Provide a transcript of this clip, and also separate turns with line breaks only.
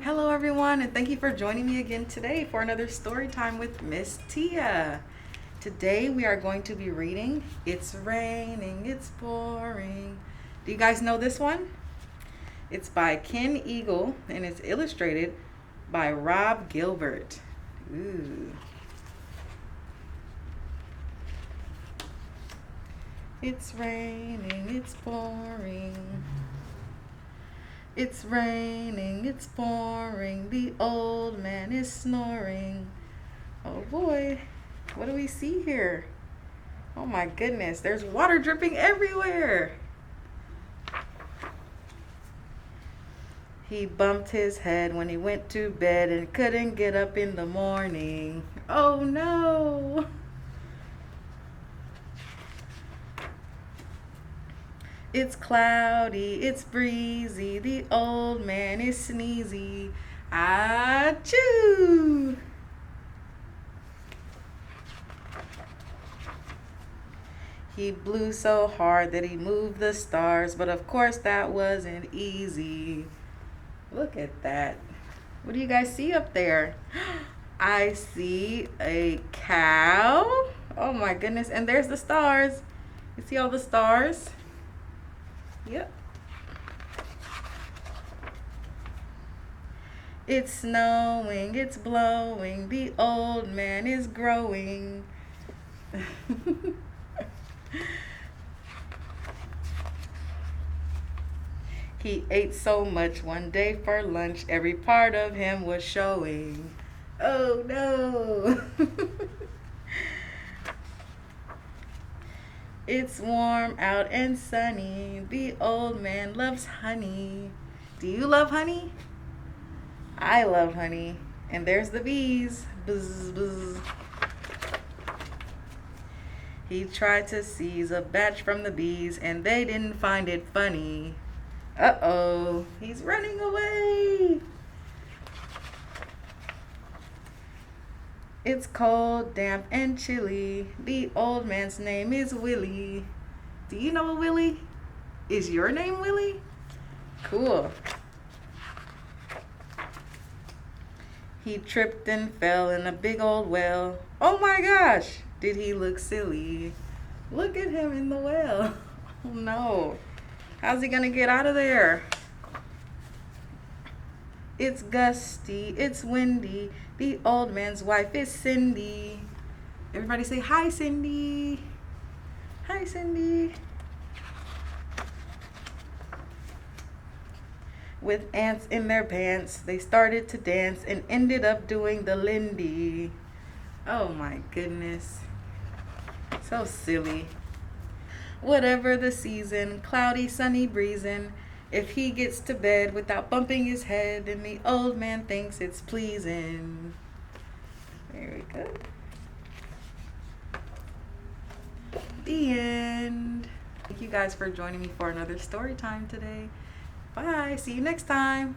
Hello everyone, and thank you for joining me again today for another story time with Miss Tia. Today we are going to be reading It's Raining, It's Pouring. Do you guys know this one? It's by Ken Eagle and it's illustrated by Rob Gilbert. Ooh. It's raining, it's pouring. It's raining, it's pouring, the old man is snoring. Oh boy, what do we see here? Oh my goodness, there's water dripping everywhere. He bumped his head when he went to bed and couldn't get up in the morning. Oh no! It's cloudy, it's breezy, the old man is sneezy. Achoo! He blew so hard that he moved the stars, but of course that wasn't easy. Look at that. What do you guys see up there? I see a cow. Oh my goodness, and there's the stars. You see all the stars? Yep. It's snowing, it's blowing, the old man is growing. He ate so much one day for lunch, every part of him was showing. Oh no! It's warm out and sunny, the old man loves honey. Do you love honey? I love honey. And there's the bees. Buzz, buzz. He tried to seize a batch from the bees and they didn't find it funny. Uh-oh, he's running away. It's cold, damp, and chilly. The old man's name is Willie. Do you know a Willie? Is your name Willie? Cool. He tripped and fell in a big old well. Oh my gosh, did he look silly? Look at him in the well. Oh no. How's he gonna get out of there? It's gusty, it's windy. The old man's wife is Cindy. Everybody say hi, Cindy. Hi, Cindy. With ants in their pants, they started to dance and ended up doing the Lindy. Oh my goodness. So silly. Whatever the season, cloudy, sunny, breezing, if he gets to bed without bumping his head, then the old man thinks it's pleasing. There we go. The end. Thank you guys for joining me for another story time today. Bye. See you next time.